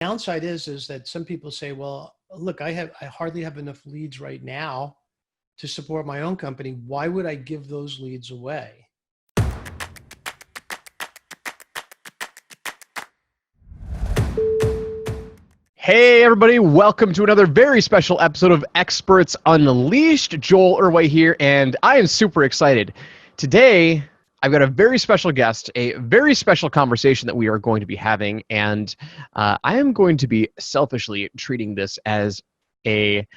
Downside is that some people say, well, look, I hardly have enough leads right now to support my own company. Why would I give those leads away? Hey everybody, welcome to another very special episode of Experts Unleashed. Joel Irway here, and I am super excited. Today, I've got a very special guest, a very special conversation that we are going to be having, and I am going to be selfishly treating this as a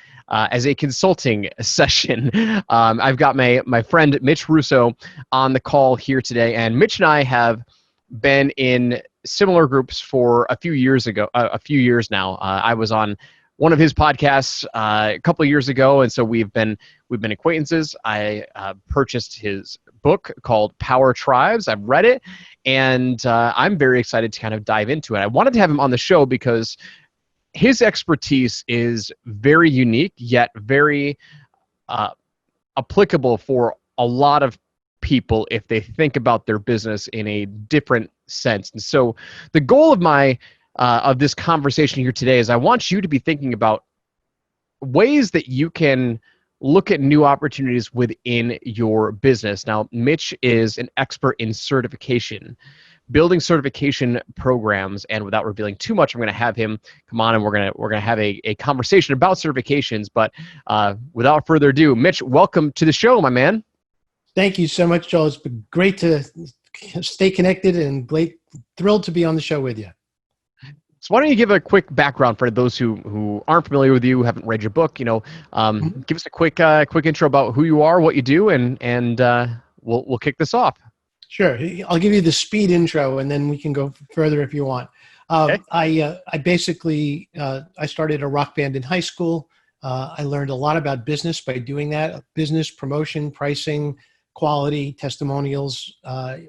consulting session. I've got my friend Mitch Russo on the call here today, and Mitch and I have been in similar groups for a few years now. I was on one of his podcasts a couple of years ago, and so we've been acquaintances. I purchased his book called Power Tribes. I've read it, and I'm very excited to kind of dive into it. I wanted to have him on the show because his expertise is very unique, yet very applicable for a lot of people if they think about their business in a different sense. And so the goal of this conversation here today is I want you to be thinking about ways that you can look at new opportunities within your business. Now, Mitch is an expert in certification, building certification programs, and without revealing too much, I'm going to have him come on and we're going to have a conversation about certifications. But without further ado, Mitch, welcome to the show, my man. Thank you so much, Joel. It's been great to stay connected and thrilled to be on the show with you. So why don't you give a quick background for those who aren't familiar with you, haven't read your book, give us a quick intro about who you are, what you do, and we'll kick this off. Sure. I'll give you the speed intro and then we can go further if you want. Okay. I basically started a rock band in high school. I learned a lot about business by doing that, business, promotion, pricing, quality, testimonials,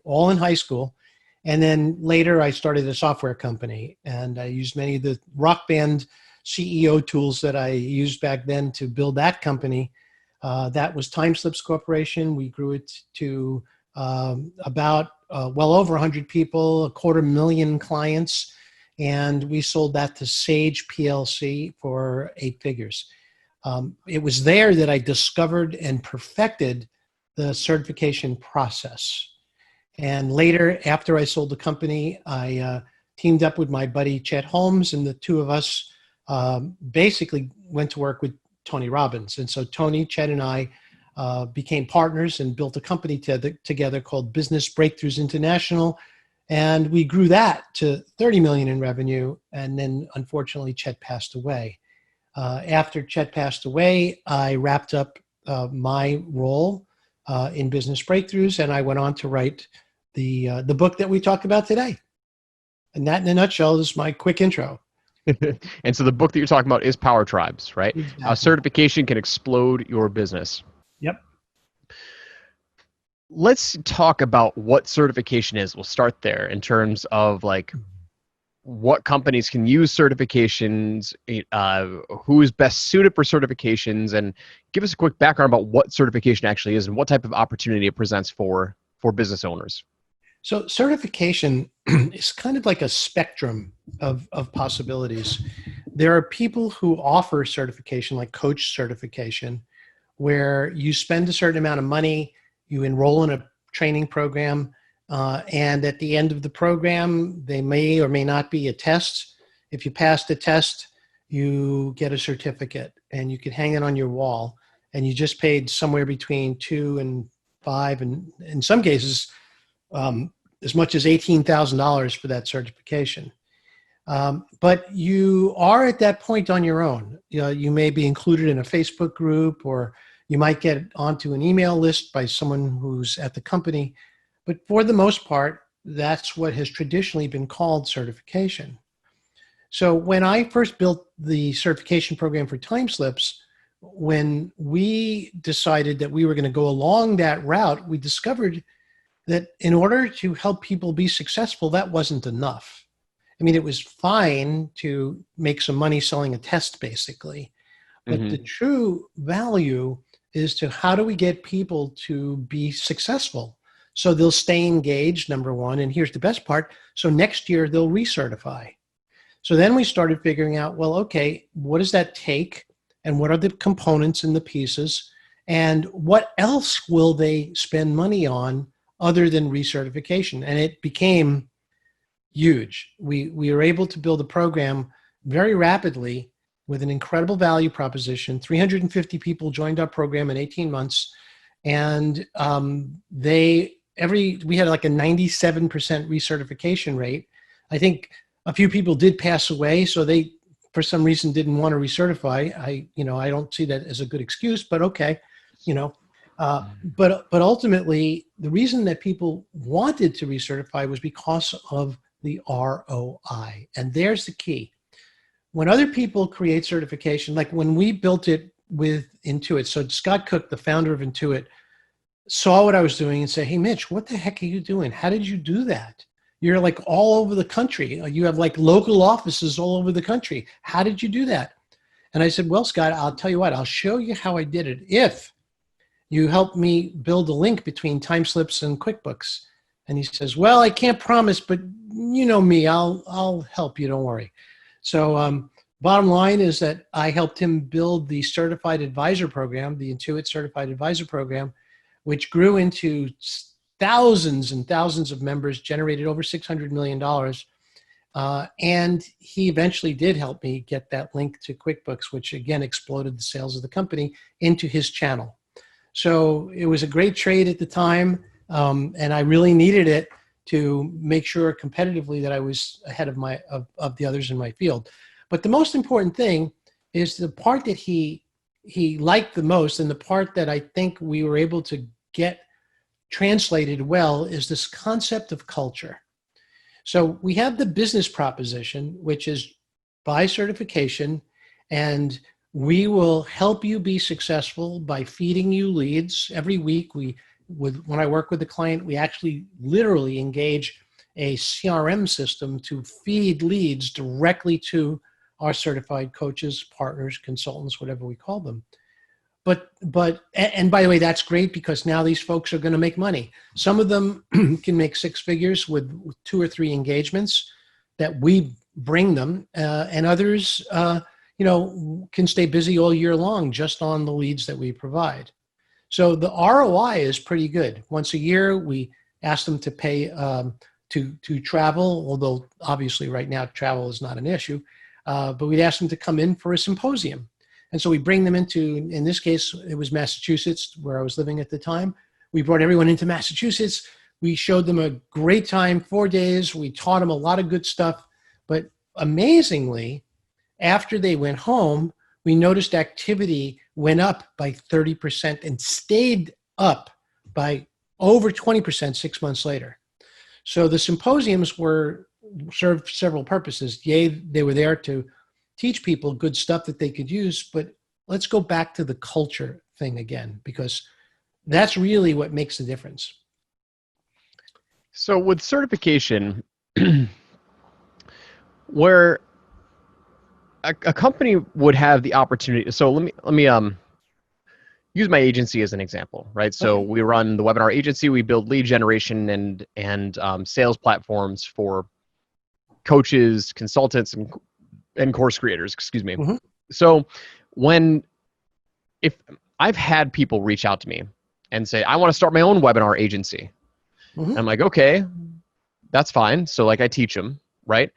all in high school. And then later I started a software company and I used many of the rock band CEO tools that I used back then to build that company. That was Timeslips Corporation. We grew it to about well over 100 people, 250,000 clients. And we sold that to Sage Plc for 8 figures. It was there that I discovered and perfected the certification process. And later, after I sold the company, I teamed up with my buddy Chet Holmes, and the two of us basically went to work with Tony Robbins. And so Tony, Chet, and I became partners and built a company together called Business Breakthroughs International. And we grew that to 30 million in revenue. And then unfortunately, Chet passed away. After Chet passed away, I wrapped up my role in Business Breakthroughs, and I went on to write the book that we talked about today. And that, in a nutshell, is my quick intro. And so the book that you're talking about is Power Tribes, right? Exactly. How certification can explode your business. Yep. Let's talk about what certification is. We'll start there in terms of what companies can use certifications, who is best suited for certifications, and give us a quick background about what certification actually is and what type of opportunity it presents for business owners. So certification is kind of like a spectrum of possibilities. There are people who offer certification, like coach certification, where you spend a certain amount of money, you enroll in a training program, and at the end of the program, they may or may not be a test. If you pass the test, you get a certificate and you can hang it on your wall. And you just paid somewhere between $2,000 and $5,000, and in some cases, as much as $18,000 for that certification. But you are at that point on your own. You may be included in a Facebook group, or you might get onto an email list by someone who's at the company. But for the most part, that's what has traditionally been called certification. So when I first built the certification program for Timeslips, when we decided that we were going to go along that route, we discovered that in order to help people be successful, that wasn't enough. I mean, it was fine to make some money selling a test, basically. But the true value is to how do we get people to be successful? So they'll stay engaged, number one. And here's the best part. So next year, they'll recertify. So then we started figuring out, well, okay, what does that take? And what are the components and the pieces? And what else will they spend money on other than recertification? And it became huge. We were able to build a program very rapidly with an incredible value proposition. 350 people joined our program in 18 months. And we had like a 97% recertification rate. I think a few people did pass away, so they, for some reason, didn't want to recertify. I don't see that as a good excuse, but okay, but ultimately, the reason that people wanted to recertify was because of the ROI. And there's the key. When other people create certification, like when we built it with Intuit, so Scott Cook, the founder of Intuit, saw what I was doing and said, "Hey, Mitch, what the heck are you doing? How did you do that? You're like all over the country. You have like local offices all over the country. How did you do that?" And I said, "Well, Scott, I'll tell you what, I'll show you how I did it if you help me build a link between Timeslips and QuickBooks." And he says, "Well, I can't promise, but you know me, I'll help you, don't worry." So bottom line is that I helped him build the Certified Advisor Program, the Intuit Certified Advisor Program, which grew into thousands and thousands of members, generated over $600 million. And he eventually did help me get that link to QuickBooks, which again exploded the sales of the company into his channel. So it was a great trade at the time. And I really needed it to make sure competitively that I was ahead of the others in my field. But the most important thing is the part that he liked the most, and the part that I think we were able to get translated well, is this concept of culture. So we have the business proposition, which is buy certification, and we will help you be successful by feeding you leads. Every week when I work with a client, we actually literally engage a CRM system to feed leads directly to our certified coaches, partners, consultants, whatever we call them. And by the way, that's great because now these folks are going to make money. Some of them can make six figures with 2 or 3 engagements that we bring them, and others, can stay busy all year long just on the leads that we provide. So the ROI is pretty good. Once a year, we ask them to pay to travel, although obviously right now travel is not an issue, but we'd ask them to come in for a symposium. And so we bring them into, in this case, it was Massachusetts, where I was living at the time. We brought everyone into Massachusetts. We showed them a great time, 4 days. We taught them a lot of good stuff. But amazingly, after they went home, we noticed activity went up by 30% and stayed up by over 20% 6 months later. So the symposiums served several purposes. Yay, they were there to teach people good stuff that they could use, but let's go back to the culture thing again, because that's really what makes the difference. So with certification, where a company would have the opportunity, so let me use my agency as an example, right? So Okay. we run the webinar agency, we build lead generation and sales platforms for coaches, consultants, and course creators, excuse me. Mm-hmm. So if I've had people reach out to me and say, "I want to start my own webinar agency." Mm-hmm. I'm like, okay, that's fine. So like I teach them, right?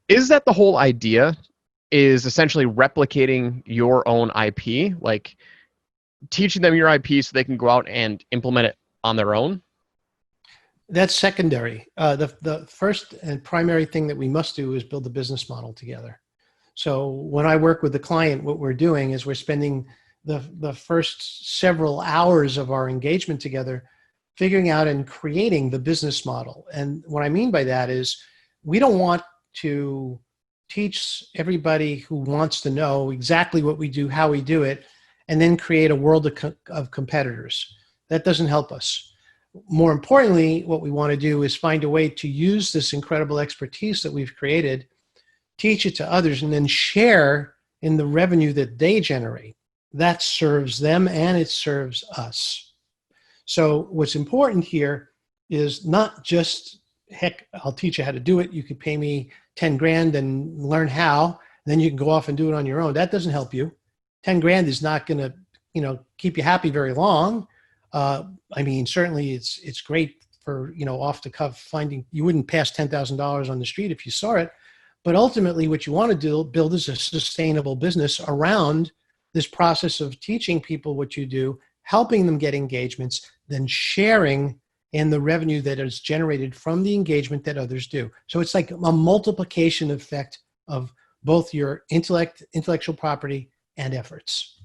Is that the whole idea, is essentially replicating your own IP, like teaching them your IP so they can go out and implement it on their own? That's secondary. The first and primary thing that we must do is build a business model together. So when I work with the client, what we're doing is we're spending the first several hours of our engagement together figuring out and creating the business model. And what I mean by that is we don't want to teach everybody who wants to know exactly what we do, how we do it, and then create a world of competitors. That doesn't help us. More importantly, what we want to do is find a way to use this incredible expertise that we've created, teach it to others, and then share in the revenue that they generate. That serves them and it serves us. So what's important here is not just, heck, I'll teach you how to do it. You could pay me 10 grand and learn how, then you can go off and do it on your own. That doesn't help you. 10 grand is not going to, keep you happy very long. I mean, certainly it's great for, off the cuff finding, you wouldn't pass $10,000 on the street if you saw it. But ultimately what you want to build is a sustainable business around this process of teaching people what you do, helping them get engagements, then sharing in the revenue that is generated from the engagement that others do. So it's like a multiplication effect of both your intellectual property and efforts.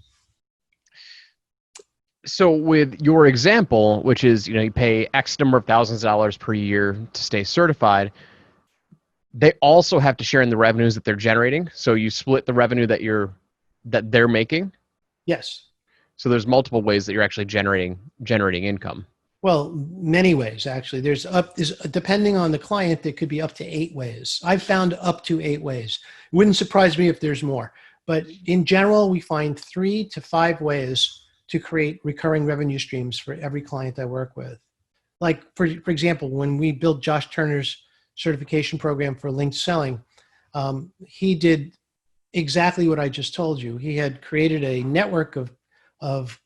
So with your example, which is, you pay X number of thousands of dollars per year to stay certified, they also have to share in the revenues that they're generating. So you split the revenue that they're making. Yes. So there's multiple ways that you're actually generating income. Well, many ways, actually. There's depending on the client, there could be up to 8 ways. I've found up to 8 ways. It wouldn't surprise me if there's more. But in general, we find 3 to 5 ways to create recurring revenue streams for every client I work with. Like, for example, when we built Josh Turner's certification program for linked selling, he did exactly what I just told you. He had created a network of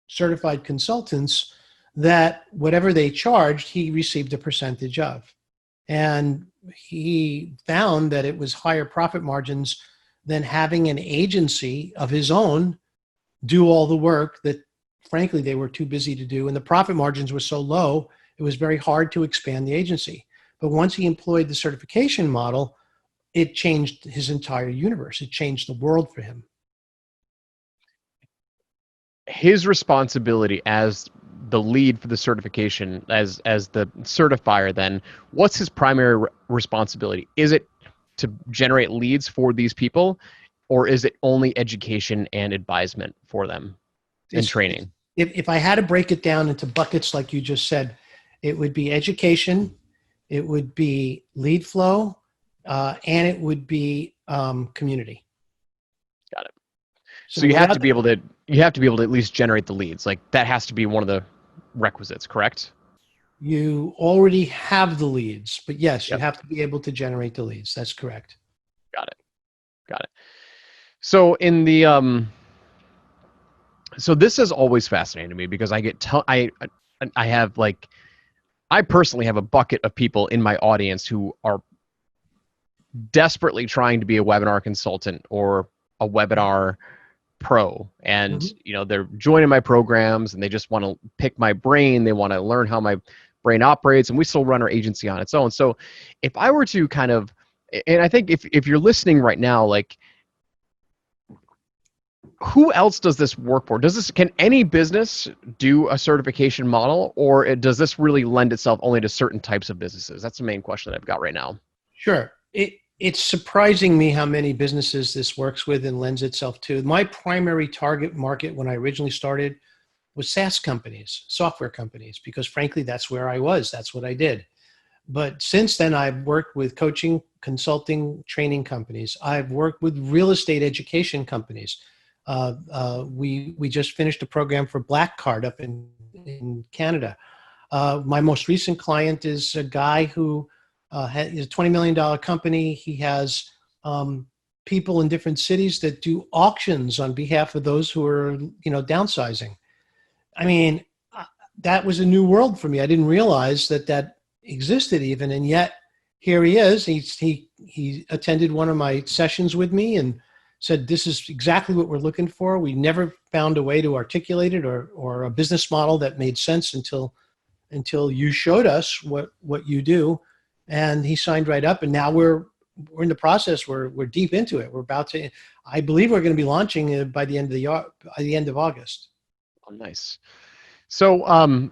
certified consultants that whatever they charged, he received a percentage of. And he found that it was higher profit margins than having an agency of his own do all the work that, frankly, they were too busy to do. And the profit margins were so low, it was very hard to expand the agency. But once he employed the certification model, it changed his entire universe. It changed the world for him. His responsibility as the lead for the certification, as the certifier, then what's his primary responsibility? Is it to generate leads for these people, or is it only education and advisement for them and training? If I had to break it down into buckets like you just said, it would be education, it would be lead flow, and it would be community. Got it. So you have to be able to at least generate the leads. Like, that has to be one of the requisites, correct? You already have the leads, but yes, Yep. You have to be able to generate the leads. That's correct. Got it. So in the so this is always fascinating to me because I personally have a bucket of people in my audience who are desperately trying to be a webinar consultant or a webinar pro, and they're joining my programs and they just want to pick my brain. They want to learn how my brain operates, and we still run our agency on its own. So if I were to kind of, and I think if you're listening right now, like, who else does this work for? Can any business do a certification model, or does this really lend itself only to certain types of businesses? That's the main question that I've got right now. Sure. It's surprising me how many businesses this works with and lends itself to. My primary target market when I originally started was SaaS companies, software companies, because frankly, that's where I was. That's what I did. But since then, I've worked with coaching, consulting, training companies. I've worked with real estate education companies. We just finished a program for Black Card up in Canada. My most recent client is a guy who is a $20 million company. He has people in different cities that do auctions on behalf of those who are, downsizing. I mean, that was a new world for me. I didn't realize that existed even, and yet here he is. He attended one of my sessions with me and said, this is exactly what we're looking for. We never found a way to articulate it or a business model that made sense until you showed us what you do. And he signed right up, and now we're in the process. We're deep into it. We're about to, I believe we're going to be launching by the end of August. Oh, nice. So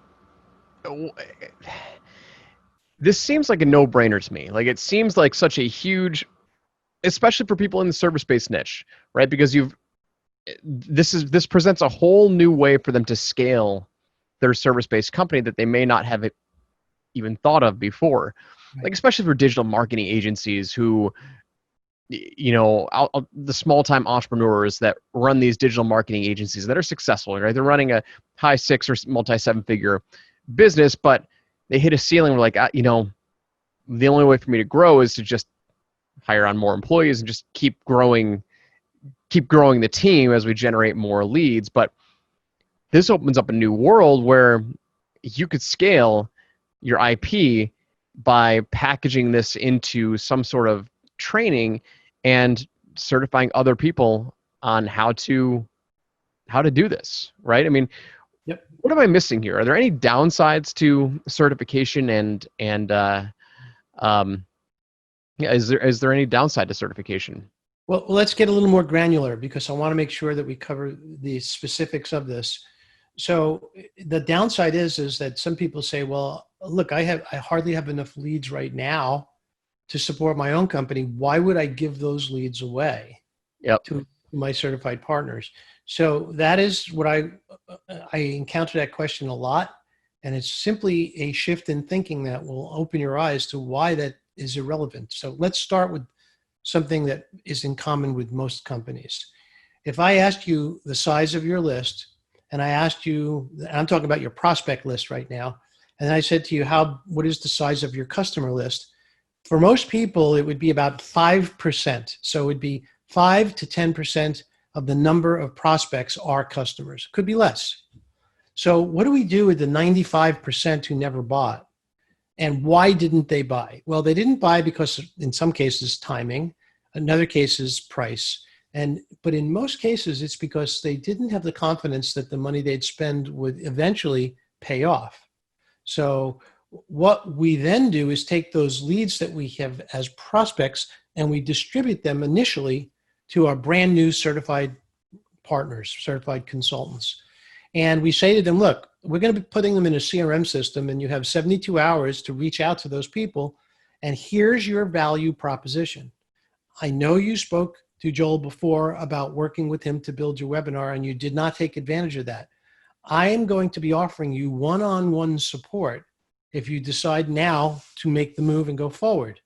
this seems like a no-brainer to me. Like, it seems like such a huge, especially for people in the service-based niche, right? Because this presents a whole new way for them to scale their service-based company that they may not have even thought of before. Right. Like, especially for digital marketing agencies who, the small-time entrepreneurs that run these digital marketing agencies that are successful, right? They're running a high 6 or multi-7-figure business, but they hit a ceiling where, like, the only way for me to grow is to just hire on more employees and just keep growing the team as we generate more leads. But this opens up a new world where you could scale your IP by packaging this into some sort of training and certifying other people on how to do this, right? I mean, Yep. what am I missing here? Are there any downsides to certification yeah, is there any downside to certification? Well, let's get a little more granular because I want to make sure that we cover the specifics of this. So the downside is that some people say, well, look, I hardly have enough leads right now to support my own company. Why would I give those leads away Yep. to my certified partners? So that is what I encounter that question a lot. And it's simply a shift in thinking that will open your eyes to why that is irrelevant. So let's start with something that is in common with most companies. If I asked you the size of your list, and I asked you, I'm talking about your prospect list right now, and I said to you, what is the size of your customer list? For most people, it would be about 5%. So it would be 5 to 10% of the number of prospects are customers. Could be less. So what do we do with the 95% who never bought? And why didn't they buy? Well, they didn't buy because in some cases, timing, in other cases, price. But in most cases, it's because they didn't have the confidence that the money they'd spend would eventually pay off. So what we then do is take those leads that we have as prospects and we distribute them initially to our brand new certified partners, certified consultants. And we say to them, look, we're going to be putting them in a CRM system and you have 72 hours to reach out to those people. And here's your value proposition. I know you spoke to Joel before about working with him to build your webinar and you did not take advantage of that. I am going to be offering you one-on-one support if you decide now to make the move and go forward.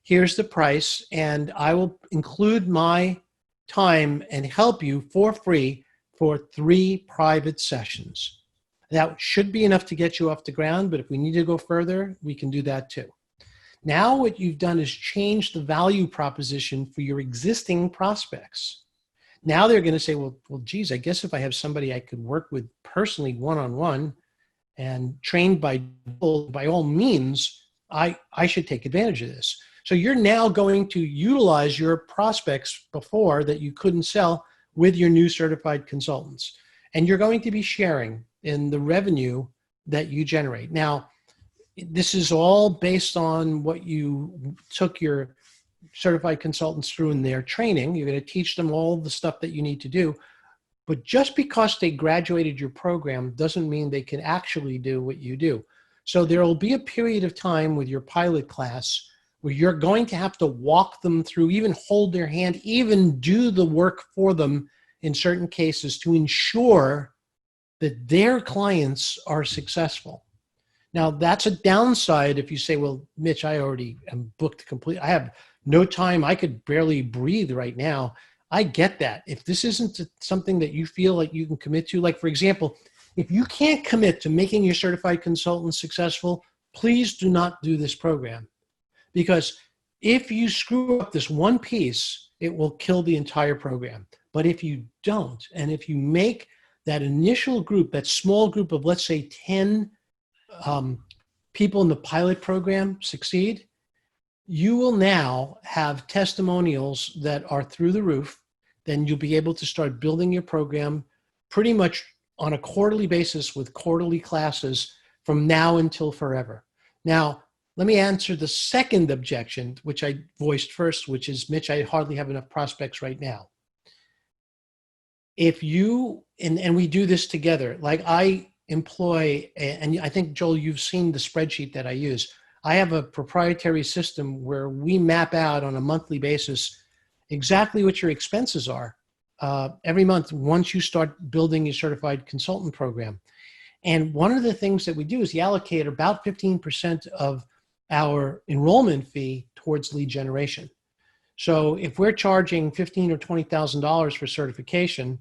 Here's the price, and I will include my time and help you for free for 3 private sessions. That should be enough to get you off the ground, but if we need to go further, we can do that too. Now what you've done is change the value proposition for your existing prospects. Now they're going to say, well, geez, I guess if I have somebody I could work with personally one-on-one and trained by all means, I should take advantage of this. So you're now going to utilize your prospects before that you couldn't sell with your new certified consultants. And you're going to be sharing in the revenue that you generate. Now, this is all based on what you took your certified consultants through in their training. You're going to teach them all the stuff that you need to do. But just because they graduated your program doesn't mean they can actually do what you do. So there will be a period of time with your pilot class where you're going to have to walk them through, even hold their hand, even do the work for them in certain cases to ensure that their clients are successful. Now, that's a downside if you say, well, Mitch, I already am booked complete. I have no time. I could barely breathe right now. I get that. If this isn't something that you feel like you can commit to, like, for example, if you can't commit to making your certified consultant successful, please do not do this program. Because if you screw up this one piece, it will kill the entire program. But if you don't, and if you make that initial group, that small group of, let's say, 10 people in the pilot program succeed, you will now have testimonials that are through the roof. Then you'll be able to start building your program pretty much on a quarterly basis with quarterly classes from now until forever. Now, let me answer the second objection, which I voiced first, which is, Mitch, I hardly have enough prospects right now. If you, and we do this together, like I employ, and I think, Joel, you've seen the spreadsheet that I use. I have a proprietary system where we map out on a monthly basis exactly what your expenses are every month once you start building your certified consultant program. And one of the things that we do is we allocate about 15% of our enrollment fee towards lead generation. So if we're charging $15,000 or $20,000 for certification,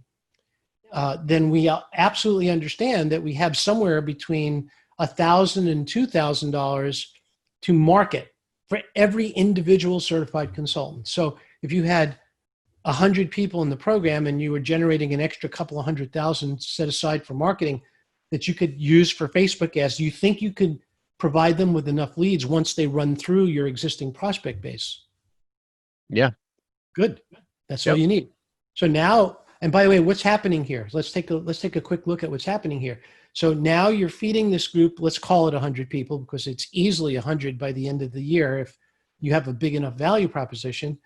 then we absolutely understand that we have somewhere between $1,000 and $2,000 to market for every individual certified consultant. So if you had 100 people in the program and you were generating an extra couple of 100,000 set aside for marketing that you could use for Facebook ads, do you think you could provide them with enough leads once they run through your existing prospect base? Yeah. Good. That's all Yep. you need. So now, and by the way, what's happening here? Let's take a quick look at what's happening here. So now you're feeding this group, let's call it 100 people, because it's easily 100 by the end of the year if you have a big enough value proposition.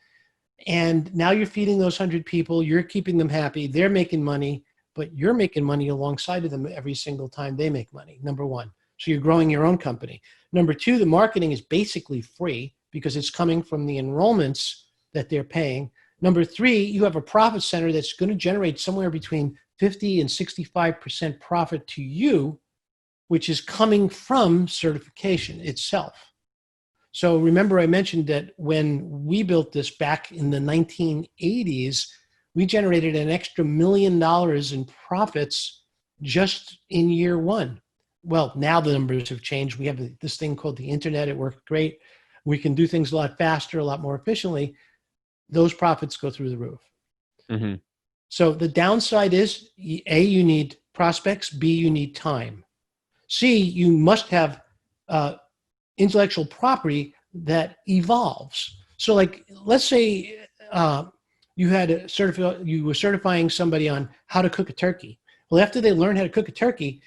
And now you're feeding those 100 people, you're keeping them happy, they're making money, but you're making money alongside of them every single time they make money, number one. So you're growing your own company. Number two, the marketing is basically free because it's coming from the enrollments that they're paying. Number three, you have a profit center that's going to generate somewhere between 50 and 65% profit to you, which is coming from certification itself. So remember I mentioned that when we built this back in the 1980s, we generated an extra $1 million in profits just in year one. Well, now the numbers have changed. We have this thing called the internet. It worked great. We can do things a lot faster, a lot more efficiently. Those profits go through the roof. Mm-hmm. So the downside is, A, you need prospects. B, you need time. C, you must have intellectual property that evolves. So like, let's say you were certifying somebody on how to cook a turkey. Well, after they learn how to cook a turkey,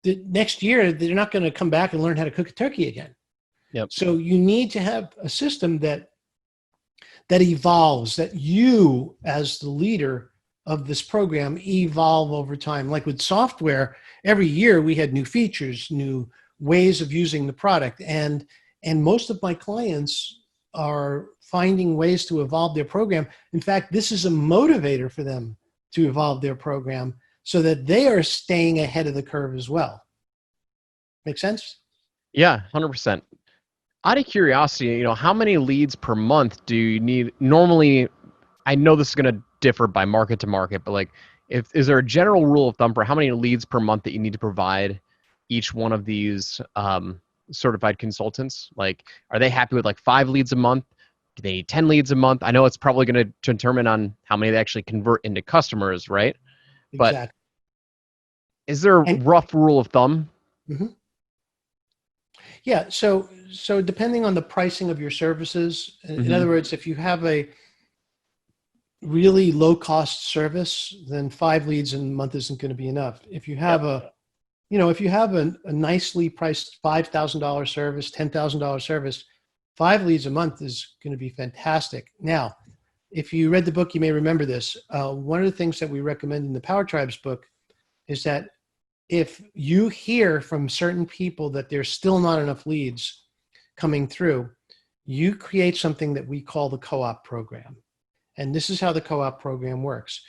the next year, they're not going to come back and learn how to cook a turkey again. Yep. So you need to have a system that evolves, that you as the leader of this program evolve over time. Like with software, every year we had new features, new ways of using the product. And most of my clients are finding ways to evolve their program. In fact, this is a motivator for them to evolve their program so that they are staying ahead of the curve as well. Make sense? Yeah, 100%. Out of curiosity, how many leads per month do you need normally? I know this is going to differ by market to market, but like, is there a general rule of thumb for how many leads per month that you need to provide each one of these certified consultants? Like, are they happy with like 5 leads a month? Do they need 10 leads a month? I know it's probably going to determine on how many they actually convert into customers, right? But Exactly. is there a And, rough rule of thumb? mhm. Yeah. So depending on the pricing of your services, in other words, if you have a really low cost service, then 5 leads in a month isn't going to be enough. If you have a nicely priced $5,000 service, $10,000 service, 5 leads a month is going to be fantastic. Now, if you read the book, you may remember this. One of the things that we recommend in the Power Tribes book is that if you hear from certain people that there's still not enough leads coming through, you create something that we call the co-op program. And this is how the co-op program works.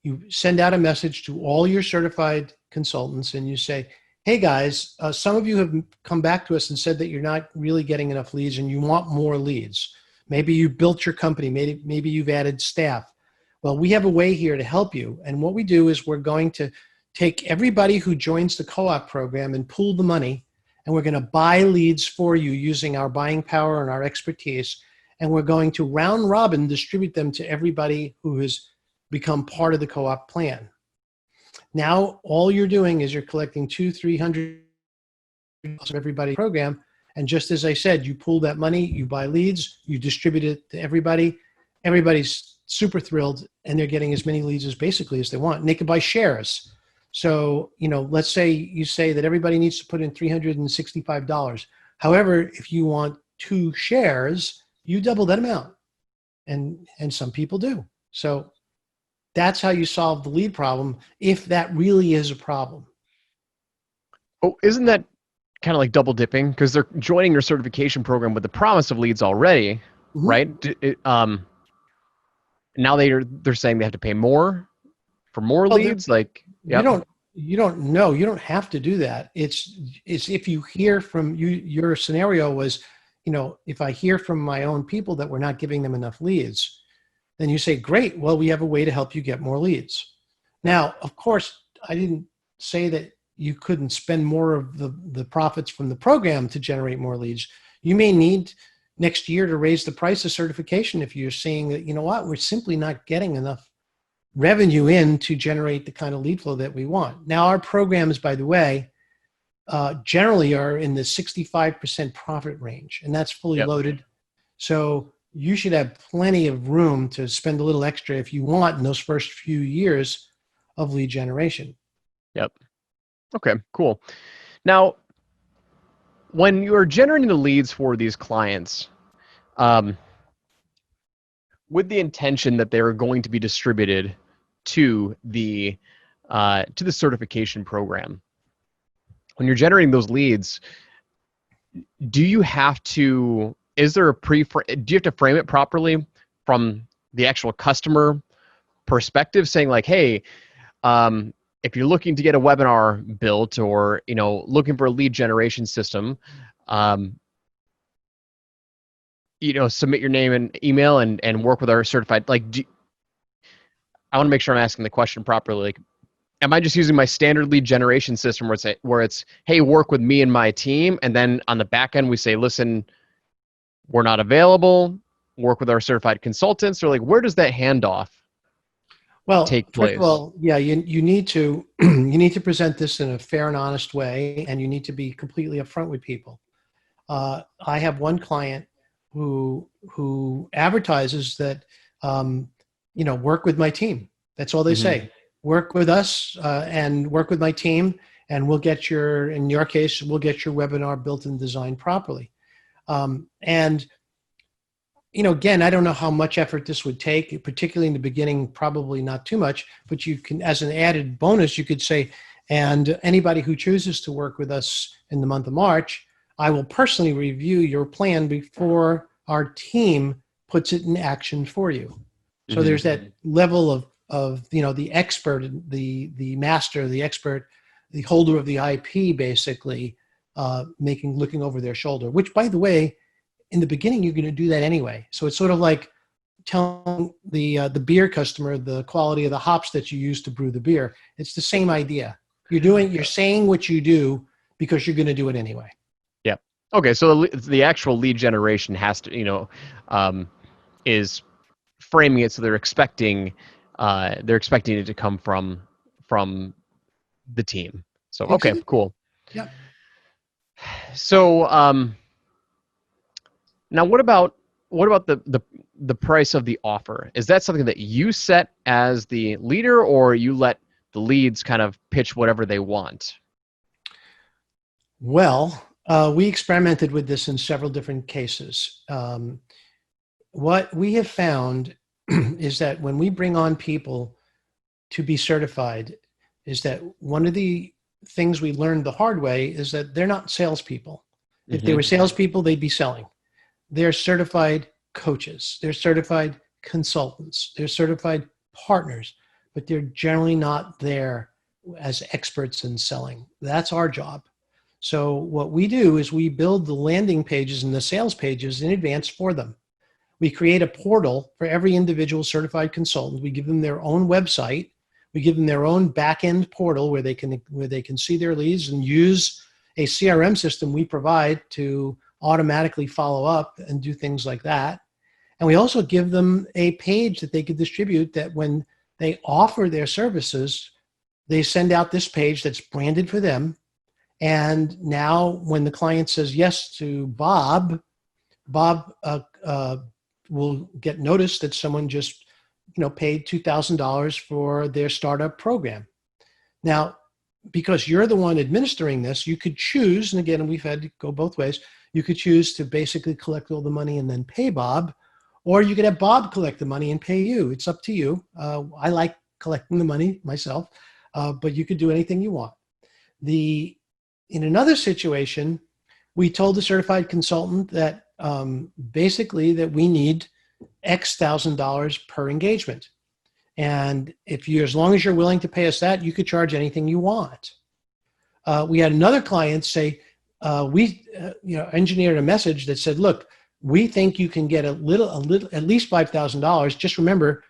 You send out a message to all your certified consultants and you say, hey guys, some of you have come back to us and said that you're not really getting enough leads and you want more leads. Maybe you built your company, maybe you've added staff. Well, we have a way here to help you. And what we do is we're going to take everybody who joins the co-op program and pool the money, and we're going to buy leads for you using our buying power and our expertise. And we're going to round robin distribute them to everybody who has become part of the co-op plan. Now, all you're doing is you're collecting 200-300 of everybody's program. And just as I said, you pool that money, you buy leads, you distribute it to everybody. Everybody's super thrilled, and they're getting as many leads as basically as they want. And they can buy shares. So, let's say you say that everybody needs to put in $365. However, if you want 2 shares, you double that amount. And some people do. So that's how you solve the lead problem, if that really is a problem. Oh, isn't that kind of like double dipping? Because they're joining your certification program with the promise of leads already, right? Now they're saying they have to pay more for more leads. Like, you don't have to do that. It's if you hear from you, your scenario was, if I hear from my own people that we're not giving them enough leads, then you say, great, well, we have a way to help you get more leads. Now, of course, I didn't say that you couldn't spend more of the profits from the program to generate more leads. You may need, next year to raise the price of certification if you're seeing that, you know what, we're simply not getting enough revenue in to generate the kind of lead flow that we want. Now, our programs, by the way, generally are in the 65% profit range, and that's fully loaded. So you should have plenty of room to spend a little extra if you want in those first few years of lead generation. Yep. Okay, cool. Now, when you are generating the leads for these clients, with the intention that they are going to be distributed to the certification program, when you're generating those leads, do you have to frame it properly from the actual customer perspective, saying like, hey, if you're looking to get a webinar built, or looking for a lead generation system, submit your name and email and work with our certified, I want to make sure I'm asking the question properly. Like, am I just using my standard lead generation system where it's, hey, work with me and my team, and then on the back end we say, listen, we're not available, work with our certified consultants? Or like, where does that handoff take place? First of all, yeah, you need to you need to present this in a fair and honest way, and you need to be completely upfront with people. I have one client who advertises that work with my team. That's all they say. Work with us and work with my team, and we'll get in your case, we'll get your webinar built and designed properly. And again, I don't know how much effort this would take, particularly in the beginning, probably not too much, but you can, as an added bonus, you could say, and anybody who chooses to work with us in the month of March, I will personally review your plan before our team puts it in action for you. So there's that level of the expert, the master, the expert, the holder of the IP, basically looking over their shoulder, which, by the way, in the beginning, you're going to do that anyway. So it's sort of like telling the beer customer the quality of the hops that you use to brew the beer. It's the same idea. You're saying what you do because you're going to do it anyway. Yeah. Okay. So the actual lead generation has to, is framing it so they're expecting it to come from the team. So okay, cool. Yeah. So now what about the price of the offer? Is that something that you set as the leader, or you let the leads kind of pitch whatever they want? Well, we experimented with this in several different cases. What we have found is that when we bring on people to be certified, is that one of the things we learned the hard way is that they're not salespeople. If they were salespeople, they'd be selling. They're certified coaches. They're certified consultants. They're certified partners, but they're generally not there as experts in selling. That's our job. So what we do is we build the landing pages and the sales pages in advance for them. We create a portal for every individual certified consultant. We give them their own website. We give them their own back-end portal where they can see their leads and use a CRM system we provide to automatically follow up and do things like that. And we also give them a page that they could distribute, that when they offer their services, they send out this page that's branded for them. And now when the client says yes to Bob will get notice that someone just paid $2,000 for their startup program. Now, because you're the one administering this, you could choose, and again, we've had to go both ways, you could choose to basically collect all the money and then pay Bob, or you could have Bob collect the money and pay you. It's up to you. I like collecting the money myself, but you could do anything you want. In another situation, we told the certified consultant that basically that we need X $1,000 per engagement. And as long as you're willing to pay us that, you could charge anything you want. We had another client say, we engineered a message that said, look, we think you can get at least $5,000. Just remember,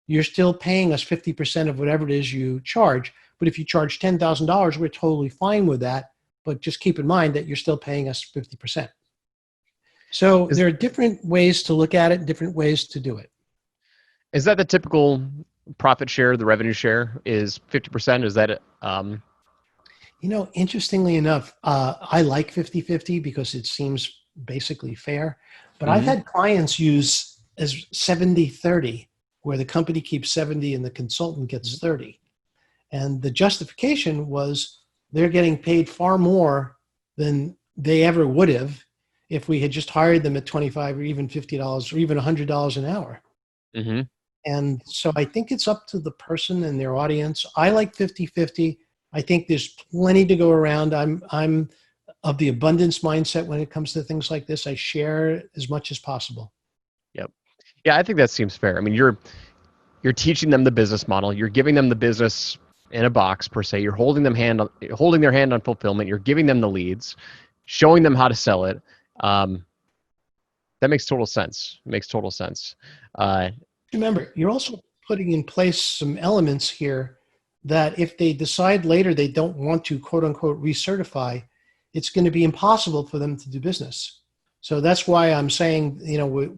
you're still paying us 50% of whatever it is you charge. But if you charge $10,000, we're totally fine with that. But just keep in mind that you're still paying us 50%. So Is there are different ways to look at it, different ways to do it. is that the typical profit share? The revenue share is 50%. Is that it? Interestingly enough, I like 50-50 because it seems basically fair. But I've Mhm. had clients use as 70-30, where the company keeps 70 and the consultant gets 30. And the justification was they're getting paid far more than they ever would have if we had just hired them at 25 or even $50 or even $100 an hour. Mhm. And so I think it's up to the person and their audience. I like 50-50. I think there's plenty to go around. I'm of the abundance mindset when it comes to things like this. I share as much as possible. Yep. Yeah, I think that seems fair. I mean, you're teaching them the business model. You're giving them the business in a box per se. You're holding their hand on fulfillment. You're giving them the leads, showing them how to sell it. Um, that makes total sense. It makes total sense. Uh, Remember, you're also putting in place some elements here that if they decide later they don't want to quote unquote recertify, it's going to be impossible for them to do business. So that's why I'm saying,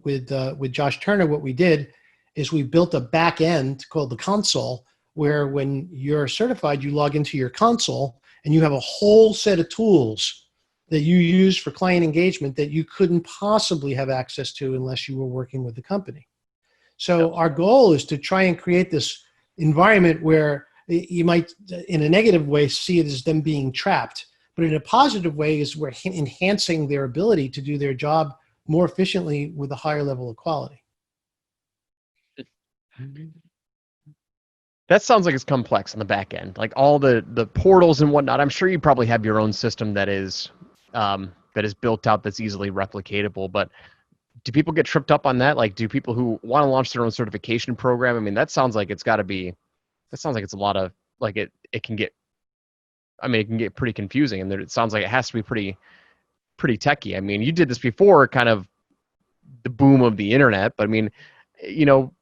with Josh Turner, what we did is we built a back end called the console, where when you're certified, you log into your console and you have a whole set of tools that you use for client engagement that you couldn't possibly have access to unless you were working with the company. So our goal is to try and create this environment where you might, in a negative way, see it as them being trapped, but in a positive way is we're enhancing their ability to do their job more efficiently with a higher level of quality. that sounds like it's complex on the back end, like all the portals and whatnot. I'm sure you probably have your own system that is built out that's easily replicatable. But do people get tripped up on that? Like, do people who want to launch their own certification program? I mean, that sounds like it's got to be. That sounds like it's a lot of like it can get. I mean, it can get pretty confusing, and it sounds like it has to be pretty techy. I mean, you did this before, kind of the boom of the internet, but I mean, you know,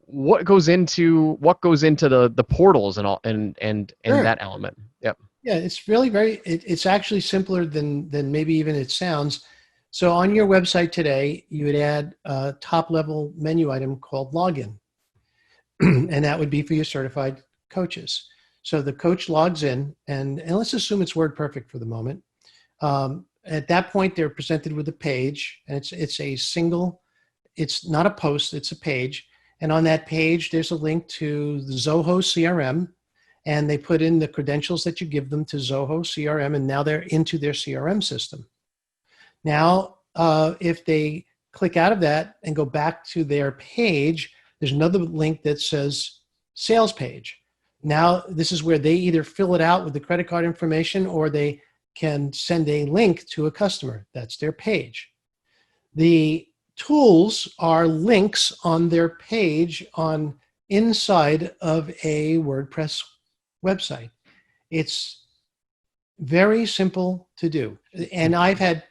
what goes into the portals and all and Sure. that element. Yep. Yeah, it's really it's actually simpler than maybe even it sounds. So on your website today, you would add a top level menu item called login, and that would be for your certified coaches. So the coach logs in, and let's assume it's WordPerfect for the moment. At that point, they're presented with a page, and it's a single. It's not a post; it's a page, and on that page, there's a link to the Zoho CRM, and they put in the credentials that you give them to Zoho CRM, and now they're into their CRM system. Now, if they click out of that and go back to their page, there's another link that says sales page. Now, this is where they either fill it out with the credit card information or they can send a link to a customer. That's their page. The tools are links on their page on inside of a WordPress website. It's very simple to do. And I've had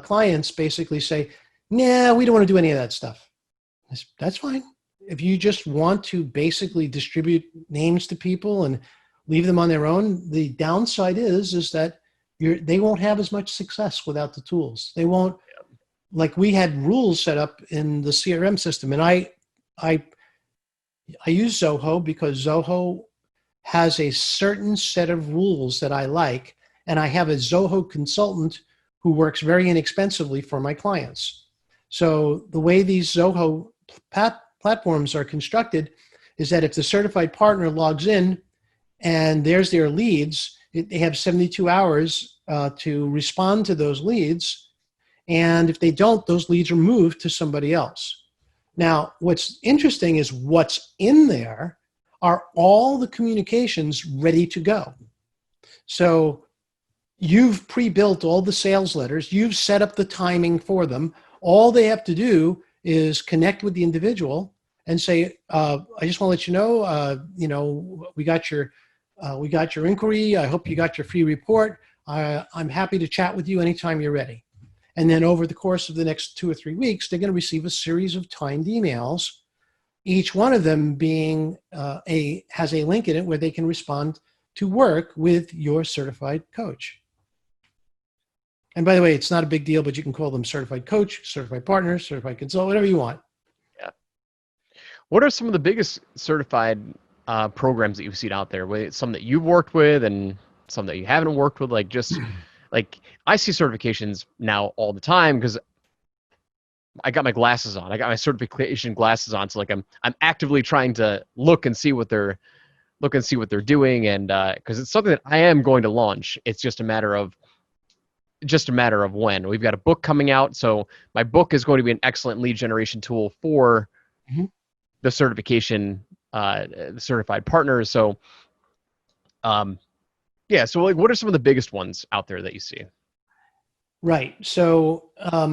clients basically say, nah, we don't want to do any of that stuff. That's fine. If you just want to basically distribute names to people and leave them on their own, the downside is that they won't have as much success without the tools. They won't, like we had rules set up in the CRM system. And I use Zoho because Zoho has a certain set of rules that I like. And I have a Zoho consultant who works very inexpensively for my clients. So the way these Zoho platforms are constructed is that if the certified partner logs in and there's their leads, they have 72 hours to respond to those leads. And if they don't, those leads are moved to somebody else. Now, what's interesting is what's in there are all the communications ready to go. So you've pre-built all the sales letters. You've set up the timing for them. All they have to do is connect with the individual and say, I just want to let you know, we got your inquiry. I hope you got your free report. I'm happy to chat with you anytime you're ready. And then over the course of the next 2 or 3 weeks, they're going to receive a series of timed emails, each one of them being has a link in it where they can respond to work with your certified coach. And by the way, it's not a big deal, but you can call them certified coach, certified partner, certified consultant, whatever you want. Yeah. What are some of the biggest certified programs that you've seen out there? Some that you've worked with and some that you haven't worked with? Like just like I see certifications now all the time because I got my glasses on. I got my certification glasses on. So like I'm actively trying to look and see what they're doing, and because it's something that I am going to launch. It's just a matter of when. We've got a book coming out, so my book is going to be an excellent lead generation tool for the certification, the certified partners. So, yeah. So, like, what are some of the biggest ones out there that you see? Right. So,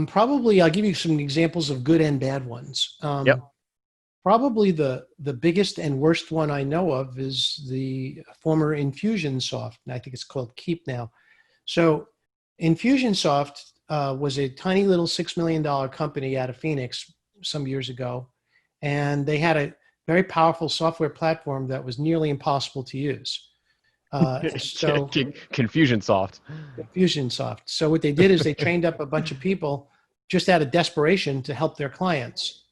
probably I'll give you some examples of good and bad ones. Yep. Probably the biggest and worst one I know of is the former Infusionsoft, and I think it's called Keep now. So Infusionsoft was a tiny little $6 million company out of Phoenix some years ago, and they had a very powerful software platform that was nearly impossible to use. So Confusionsoft. Infusionsoft. So what they did is they trained up a bunch of people just out of desperation to help their clients.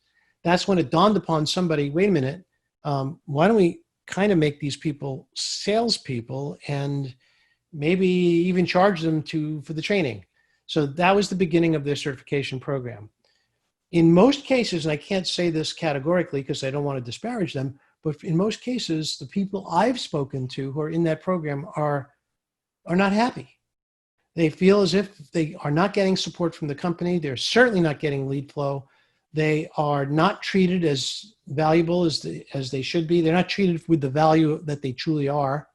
That's when it dawned upon somebody, wait a minute, why don't we kind of make these people salespeople and maybe even charge them for the training? So that was the beginning of their certification program. In most cases, and I can't say this categorically because I don't want to disparage them, but in most cases, the people I've spoken to who are in that program are not happy. They feel as if they are not getting support from the company. They're certainly not getting lead flow. They are not treated as valuable as they should be. They're not treated with the value that they truly are,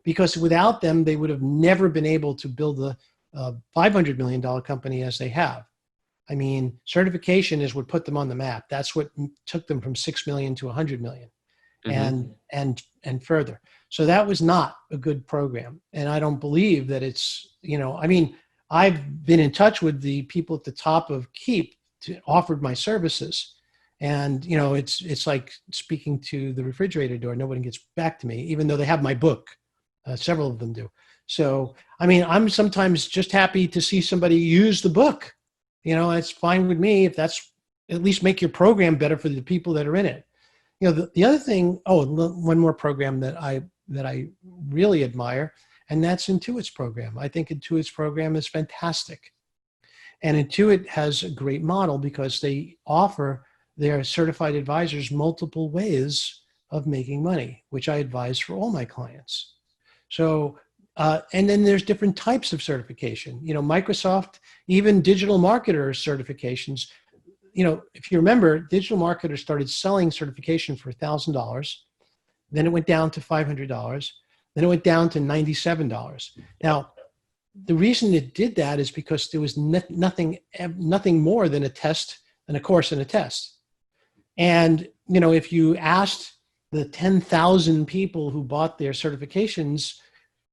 because without them, they would have never been able to build the $500 million company as they have. I mean, certification is what put them on the map. That's what took them from 6 million to 100 million and further. So that was not a good program. And I don't believe that it's, I mean, I've been in touch with the people at the top of Keep offered my services. And, it's like speaking to the refrigerator door. Nobody gets back to me, even though they have my book. Several of them do. So, I mean, I'm sometimes just happy to see somebody use the book. It's fine with me if that's at least make your program better for the people that are in it. The other thing, one more program that I really admire, and that's Intuit's program. I think Intuit's program is fantastic. And Intuit has a great model because they offer their certified advisors multiple ways of making money, which I advise for all my clients. So, and then there's different types of certification. Microsoft, even digital marketer certifications. If you remember, digital marketers started selling certification for $1,000. Then it went down to $500. Then it went down to $97. Now, the reason it did that is because there was nothing more than a test and a course and a test. And, if you asked the 10,000 people who bought their certifications,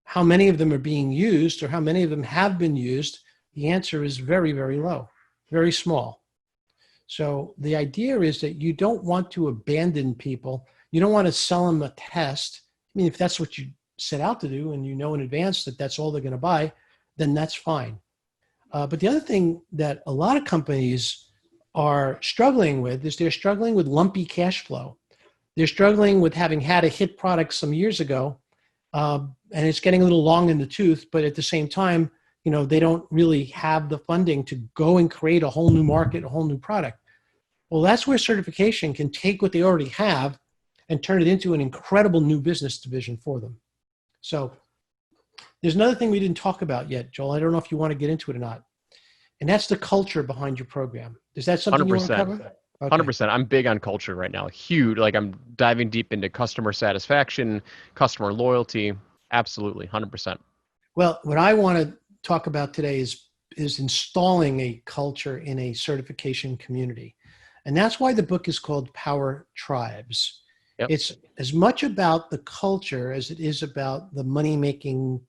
how many of them are being used or how many of them have been used, the answer is very, very low, very small. So the idea is that you don't want to abandon people. You don't want to sell them a test. I mean, if that's what you set out to do and you know in advance that that's all they're going to buy, then that's fine. But the other thing that a lot of companies are struggling with is they're struggling with lumpy cash flow. They're struggling with having had a hit product some years ago, and it's getting a little long in the tooth, but at the same time, they don't really have the funding to go and create a whole new market, a whole new product. Well, that's where certification can take what they already have and turn it into an incredible new business division for them. So there's another thing we didn't talk about yet, Joel. I don't know if you want to get into it or not. And that's the culture behind your program. Is that something 100%. You want to cover? Okay. 100%. I'm big on culture right now. Huge. Like I'm diving deep into customer satisfaction, customer loyalty. Absolutely. 100%. Well, what I want to talk about today is installing a culture in a certification community. And that's why the book is called Power Tribes. Yep. It's as much about the culture as it is about the money-making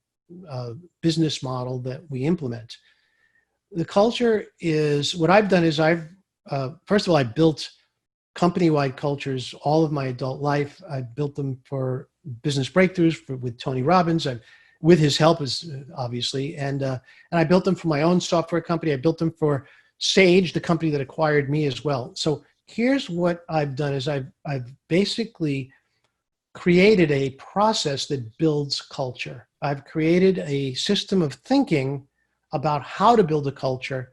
business model that we implement. The culture is, what I've done is first of all, I built company-wide cultures all of my adult life. I built them for business breakthroughs with Tony Robbins. with his help, is obviously. And I built them for my own software company. I built them for Sage, the company that acquired me as well. So here's what I've done is I've basically created a process that builds culture. I've created a system of thinking about how to build a culture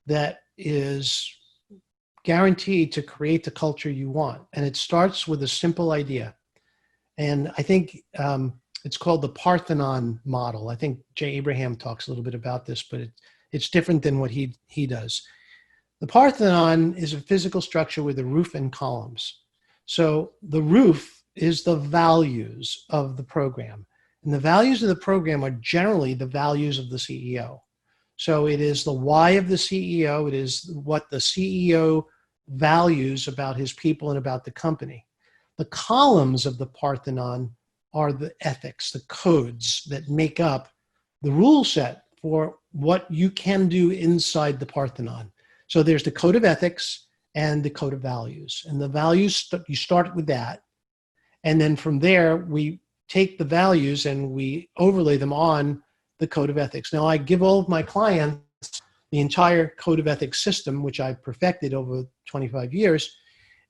that is guaranteed to create the culture you want. And it starts with a simple idea. And I think it's called the Parthenon model. I think Jay Abraham talks a little bit about this, but it's different than what he does. The Parthenon is a physical structure with a roof and columns. So the roof is the values of the program. And the values of the program are generally the values of the CEO. So it is the why of the CEO. It is what the CEO values about his people and about the company. The columns of the Parthenon are the ethics, the codes that make up the rule set for what you can do inside the Parthenon. So there's the code of ethics and the code of values. And the values, you start with that. And then from there, we take the values and we overlay them on the code of ethics. Now, I give all of my clients the entire code of ethics system, which I've perfected over 25 years.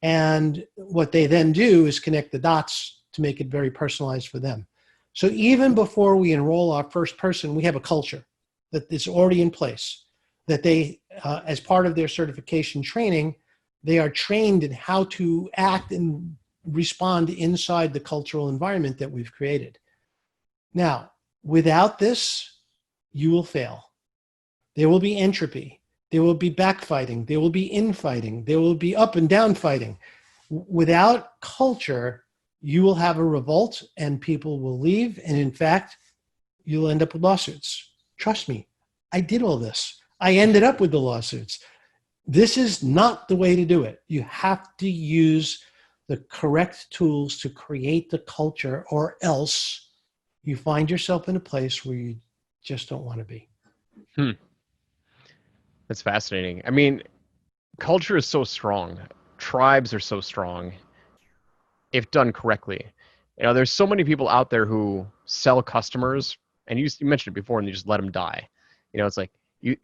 And what they then do is connect the dots to make it very personalized for them. So even before we enroll our first person, we have a culture that is already in place, that they, as part of their certification training, they are trained in how to act and respond inside the cultural environment that we've created. Now, without this, you will fail. There will be entropy. There will be backfighting. There will be infighting. There will be up and down fighting. Without culture, you will have a revolt and people will leave. And in fact, you'll end up with lawsuits. Trust me, I did all this. I ended up with the lawsuits. This is not the way to do it. You have to use the correct tools to create the culture, or else you find yourself in a place where you just don't want to be. That's fascinating. I mean, culture is so strong. Tribes are so strong if done correctly. You know, there's so many people out there who sell customers, and you mentioned it before, and you just let them die. You know, it's like you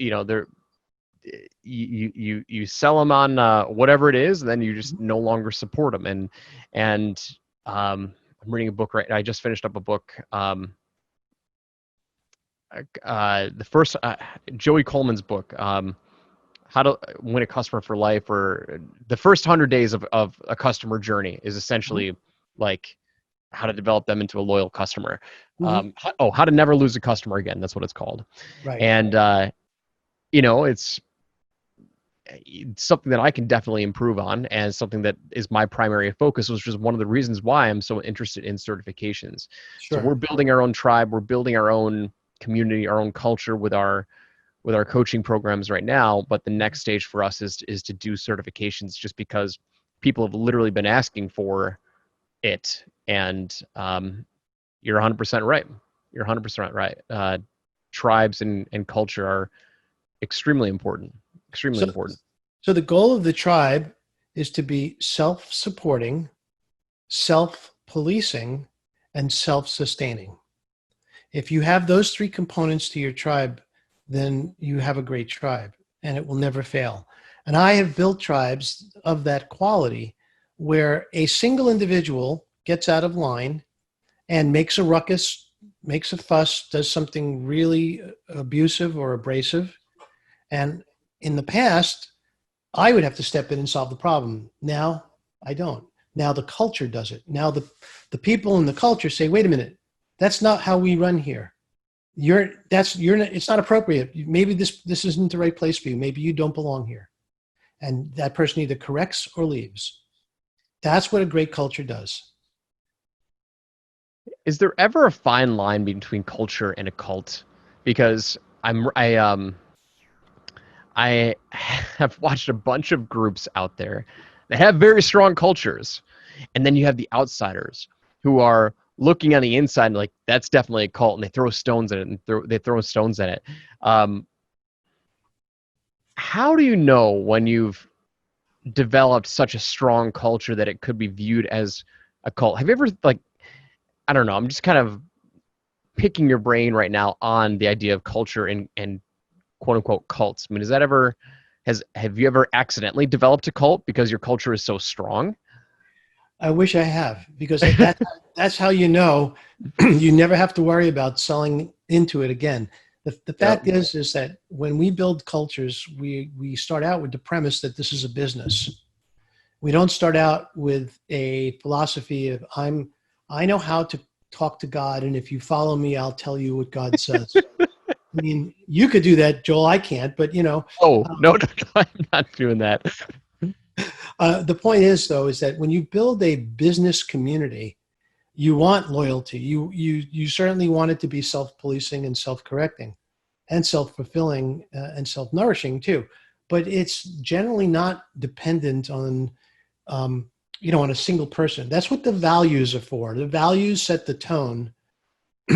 sell them on whatever it is, and then you just no longer support them. And I'm reading a book right now. I just finished up a book. The first Joey Coleman's book, How to Win a Customer for Life, or the first 100 days of a customer journey is essentially like how to develop them into a loyal customer. How to never lose a customer again. That's what it's called. Right. And you know, it's something that I can definitely improve on, and something that is my primary focus, which is one of the reasons why I'm so interested in certifications. Sure. So we're building our own tribe, we're building our own community, our own culture with our coaching programs right now. But the next stage for us is to do certifications, just because people have literally been asking for it. And you're 100% right. You're 100% right. Tribes and culture are extremely important. Extremely important. So the goal of the tribe is to be self-supporting, self-policing, and self-sustaining. If you have those three components to your tribe, then you have a great tribe, and it will never fail. And I have built tribes of that quality where a single individual gets out of line and makes a ruckus, makes a fuss, does something really abusive or abrasive. And in the past, I would have to step in and solve the problem. Now, I don't. Now the culture does it. Now the people in the culture say, wait a minute, that's not how we run here. It's not appropriate. Maybe this isn't the right place for you. Maybe you don't belong here. And that person either corrects or leaves. That's what a great culture does. Is there ever a fine line between culture and a cult? Because I have watched a bunch of groups out there that have very strong cultures, and then you have the outsiders who are looking on the inside and like, that's definitely a cult, and they throw stones at it, and they throw stones at it. How do you know when you've developed such a strong culture that it could be viewed as a cult? Have you ever, like, I don't know, I'm just kind of picking your brain right now on the idea of culture and quote unquote cults. I mean, have you ever accidentally developed a cult because your culture is so strong? I wish I have, because that's how you know you never have to worry about selling into it again. The Yep. fact is that when we build cultures, we start out with the premise that this is a business. We don't start out with a philosophy of I know how to talk to God, and if you follow me, I'll tell you what God says. I mean, you could do that, Joel. I can't, but Oh, no, no, no, I'm not doing that. the point is, though, is that when you build a business community, you want loyalty. You certainly want it to be self-policing and self-correcting and self-fulfilling and self-nourishing too. But it's generally not dependent on, on a single person. That's what the values are for. The values set the tone.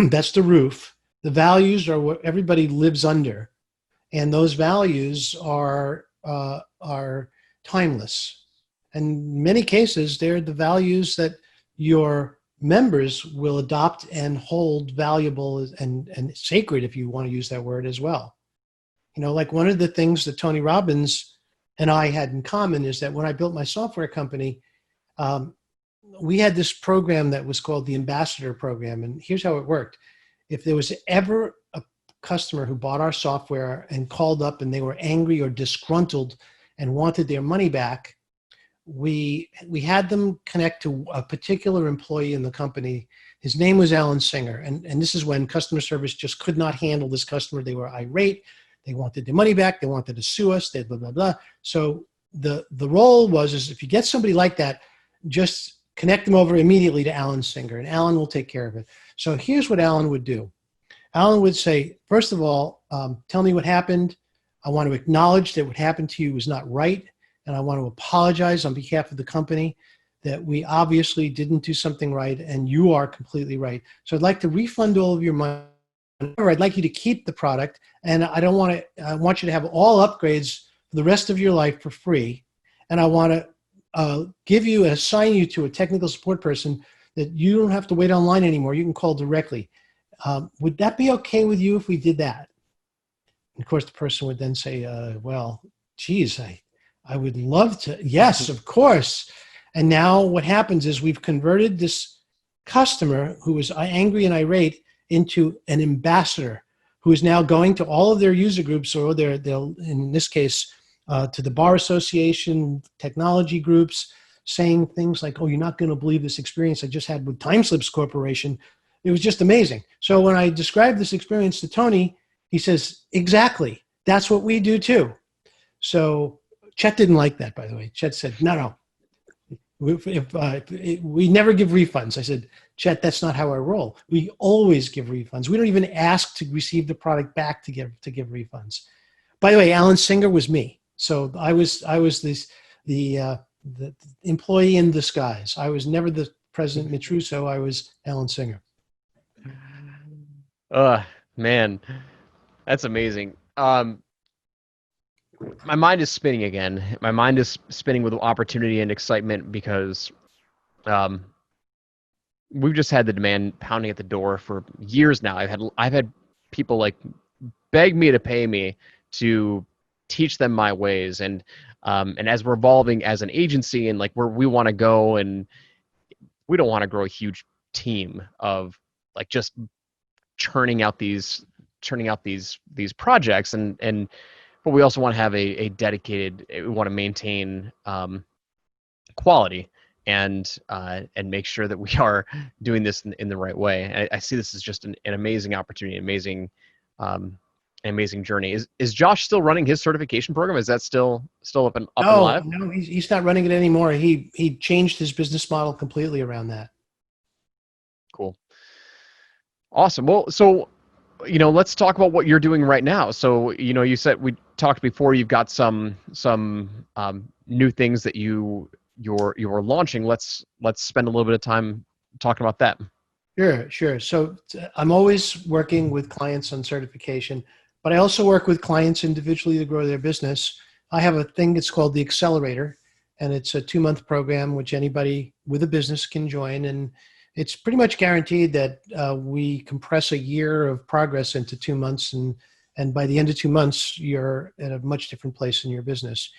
That's the roof. The values are what everybody lives under. And those values are timeless. And in many cases, they're the values that your members will adopt and hold valuable and sacred, if you want to use that word as well. Like one of the things that Tony Robbins and I had in common is that when I built my software company, we had this program that was called the Ambassador Program. And here's how it worked. If there was ever a customer who bought our software and called up and they were angry or disgruntled and wanted their money back, we had them connect to a particular employee in the company. His name was Alan Singer. And this is when customer service just could not handle this customer. They were irate. They wanted their money back. They wanted to sue us. They blah, blah, blah. So the role is if you get somebody like that, just connect them over immediately to Alan Singer, and Alan will take care of it. So here's what Alan would do. Alan would say, first of all, tell me what happened. I want to acknowledge that what happened to you was not right. And I want to apologize on behalf of the company that we obviously didn't do something right, and you are completely right. So I'd like to refund all of your money. I'd like you to keep the product, and I want you to have all upgrades for the rest of your life for free. And I want to assign you to a technical support person that you don't have to wait online anymore. You can call directly. Would that be okay with you if we did that? And of course, the person would then say, well, geez, I would love to. Yes, of course. And now what happens is we've converted this customer who was angry and irate into an ambassador who is now going to all of their user groups, or they'll in this case, to the bar association, technology groups, saying things like, oh, you're not going to believe this experience I just had with Timeslips Corporation. It was just amazing. So when I described this experience to Tony, he says, exactly. That's what we do too. So Chet didn't like that, by the way. Chet said, no. We never give refunds. I said, Chet, that's not how I roll. We always give refunds. We don't even ask to receive the product back to give refunds. By the way, Alan Singer was me. So I was the employee in disguise. I was never the president, Mitch Russo. I was Alan Singer. Man, that's amazing. My mind is spinning again. My mind is spinning with opportunity and excitement because we've just had the demand pounding at the door for years now. I've had people like beg me to pay me to teach them my ways, and as we're evolving as an agency and like where we want to go, and we don't want to grow a huge team of like just churning out these projects, and but we also want to have a dedicated. We want to maintain quality and make sure that we are doing this in the right way. I see this as just an amazing opportunity, amazing journey. Is Josh still running his certification program? Is that still up and live? No, he's not running it anymore. He changed his business model completely around that. Cool. Awesome. Well, so let's talk about what you're doing right now. So you said, we talked before, you've got some new things that you're launching. Let's spend a little bit of time talking about that. Sure. So I'm always working with clients on certification, but I also work with clients individually to grow their business. I have a thing that's called the Accelerator, and it's a 2-month program which anybody with a business can join. And it's pretty much guaranteed that we compress a year of progress into 2 months, and by the end of 2 months, you're at a much different place in your business.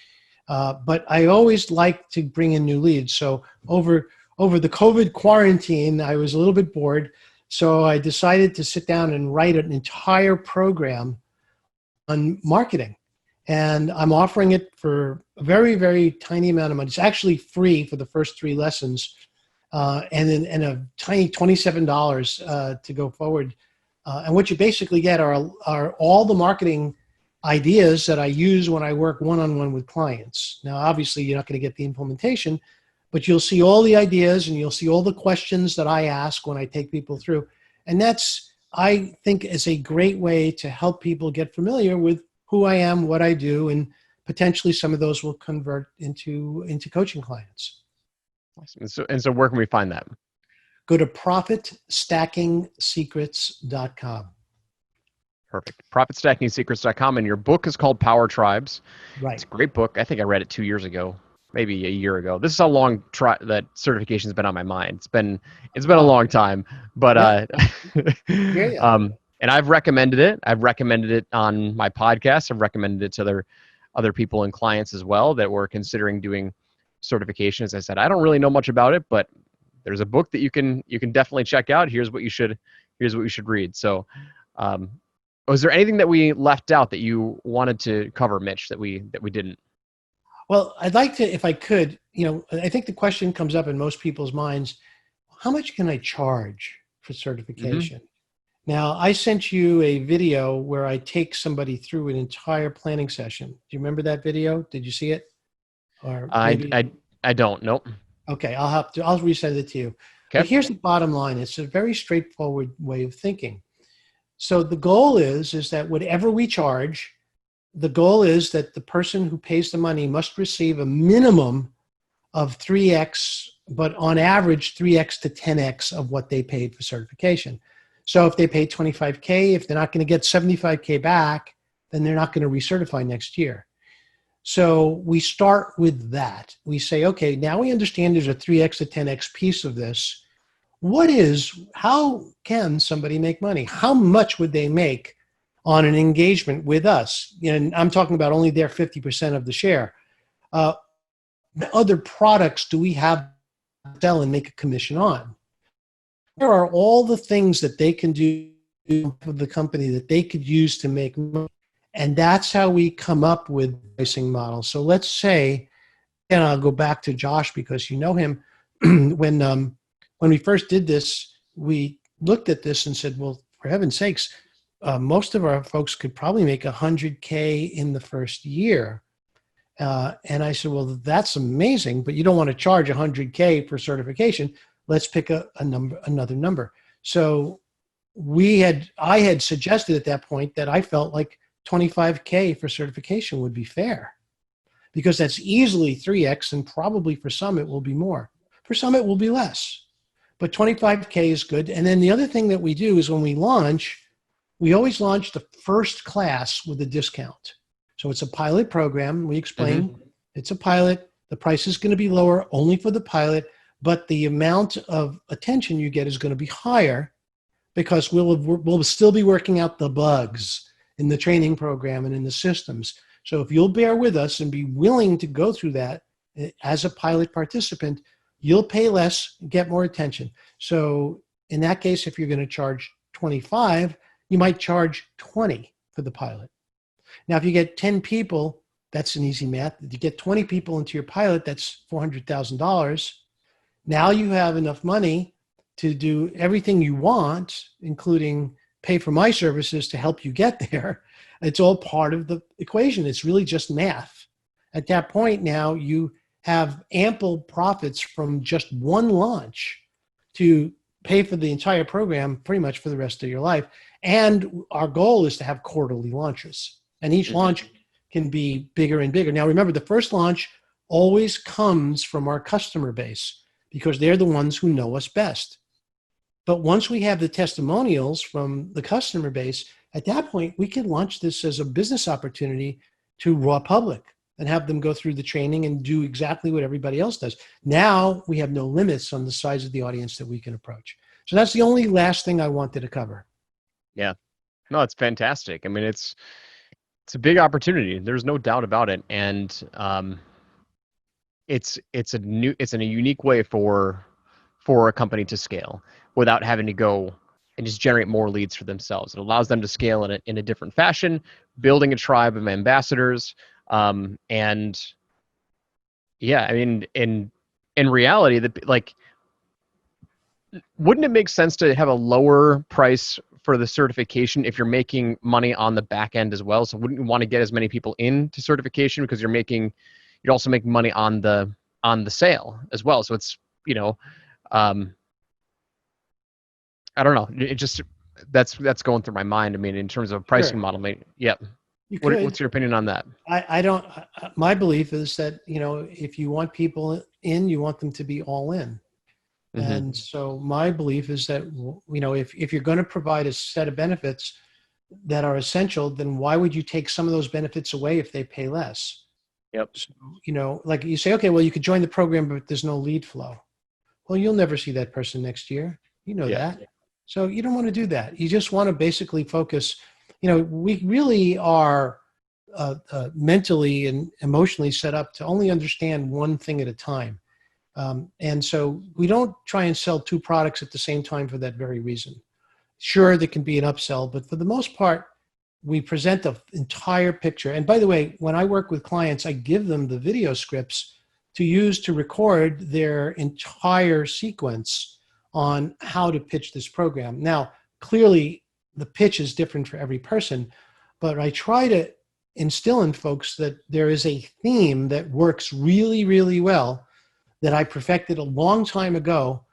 But I always like to bring in new leads. So over the COVID quarantine, I was a little bit bored. So I decided to sit down and write an entire program on marketing. And I'm offering it for a very, very tiny amount of money. It's actually free for the first 3 lessons, and a tiny $27 to go forward. And what you basically get are all the marketing ideas that I use when I work one-on-one with clients. Now, obviously, you're not going to get the implementation, but you'll see all the ideas and you'll see all the questions that I ask when I take people through. And that's, I think, is a great way to help people get familiar with who I am, what I do, and potentially some of those will convert into coaching clients. Awesome. And so where can we find that? Go to ProfitStackingSecrets.com. Perfect. ProfitStackingSecrets.com. And your book is called Power Tribes. Right. It's a great book. I think I read it 2 years ago, maybe a year ago. This is how long that certification's been on my mind. It's been a long time, but and I've recommended it. I've recommended it on my podcast. I've recommended it to other people and clients as well that were considering doing certification. As I said, I don't really know much about it, but there's a book that you can definitely check out. Here's what you should read. So, was there anything that we left out that you wanted to cover, Mitch, that we didn't? Well, I'd like to, if I could, I think the question comes up in most people's minds, how much can I charge for certification? Mm-hmm. Now, I sent you a video where I take somebody through an entire planning session. Do you remember that video? Did you see it? Or maybe... I don't. Nope. Okay, I'll resend it to you. Okay. But here's the bottom line. It's a very straightforward way of thinking. So the goal is that whatever we charge, the goal is that the person who pays the money must receive a minimum of 3x, but on average 3x to 10x of what they paid for certification. So if they pay $25K, if they're not going to get $75K back, then they're not going to recertify next year. So we start with that. We say, okay, now we understand there's a 3x to 10x piece of this. How can somebody make money? How much would they make on an engagement with us? And I'm talking about only their 50% of the share. Other products do we have to sell and make a commission on? There are all the things that they can do for the company that they could use to make money. And that's how we come up with pricing models. So let's say, and I'll go back to Josh because you know him, when we first did this, we looked at this and said, well, for heaven's sakes, most of our folks could probably make $100K in the first year. And I said, well, that's amazing, but you don't want to charge $100K for certification. Let's pick another number. So I had suggested at that point that I felt like $25K for certification would be fair because that's easily 3x, and probably for some it will be more. For some it will be less, but 25K is good. And then the other thing that we do is when we launch, we always launch the first class with a discount. So it's a pilot program. We explain It's a pilot. The price is going to be lower only for the pilot, but the amount of attention you get is going to be higher because we'll still be working out the bugs in the training program and in the systems. So if you'll bear with us and be willing to go through that as a pilot participant, you'll pay less, get more attention. So in that case, if you're going to charge 25, you might charge 20 for the pilot. Now, if you get 10 people, that's an easy math. If you get 20 people into your pilot, that's $400,000. Now you have enough money to do everything you want, including pay for my services to help you get there. It's all part of the equation. It's really just math. At that point now, you have ample profits from just one launch to pay for the entire program pretty much for the rest of your life. And our goal is to have quarterly launches. And each launch can be bigger and bigger. Now, remember, the first launch always comes from our customer base because they're the ones who know us best. But once we have the testimonials from the customer base, at that point, we can launch this as a business opportunity to raw public. and have them go through the training and do exactly what everybody else does. Now we have no limits on the size of the audience that we can approach. So that's the only last thing I wanted to cover. Yeah. No, it's fantastic. I mean, it's a big opportunity. There's no doubt about it. And it's in a unique way for a company to scale without having to go and just generate more leads for themselves. It allows them to scale in a different fashion, building a tribe of ambassadors. And yeah, I mean, in reality, wouldn't it make sense to have a lower price for the certification if you're making money on the back end as well? So wouldn't you want to get as many people into certification because you're also making money on the sale as well? So it's, I don't know. It just that's going through my mind. I mean, in terms of pricing model, yeah. What's your opinion on that? I don't. My belief is that if you want people in, you want them to be all in. Mm-hmm. And so my belief is that if you're going to provide a set of benefits that are essential, then why would you take some of those benefits away if they pay less? Yep. So, like you say, okay, well, you could join the program, but there's no lead flow. Well, you'll never see that person next year. That. So you don't want to do that. You just want to basically focus. We really are mentally and emotionally set up to only understand one thing at a time. And so we don't try and sell two products at the same time for that very reason. Sure, there can be an upsell, but for the most part, we present the entire picture. And by the way, when I work with clients, I give them the video scripts to use to record their entire sequence on how to pitch this program. Now, clearly, the pitch is different for every person, but I try to instill in folks that there is a theme that works really, really well that I perfected a long time ago,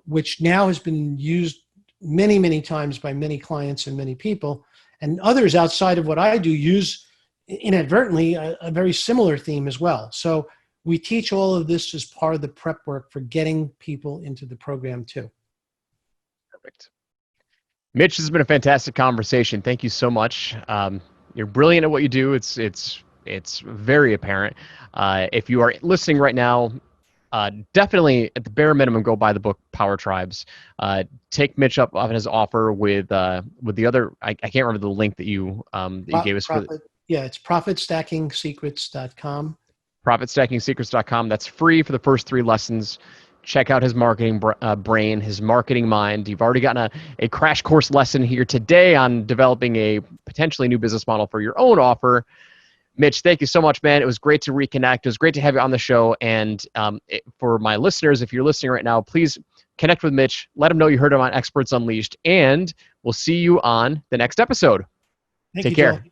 which now has been used many, many times by many clients and many people, and others outside of what I do use inadvertently a very similar theme as well. So we teach all of this as part of the prep work for getting people into the program too. Perfect. Mitch, this has been a fantastic conversation. Thank you so much. You're brilliant at what you do. It's very apparent. If you are listening right now, definitely at the bare minimum, go buy the book Power Tribes. Take Mitch up on his offer with the other. I can't remember the link that you gave us for. It's ProfitStackingSecrets.com. ProfitStackingSecrets.com. That's free for the first 3 lessons. Check out his marketing brain, his marketing mind. You've already gotten a crash course lesson here today on developing a potentially new business model for your own offer. Mitch, thank you so much, man. It was great to reconnect. It was great to have you on the show. And for my listeners, if you're listening right now, please connect with Mitch. Let him know you heard him on Experts Unleashed. And we'll see you on the next episode. Take care. Joel.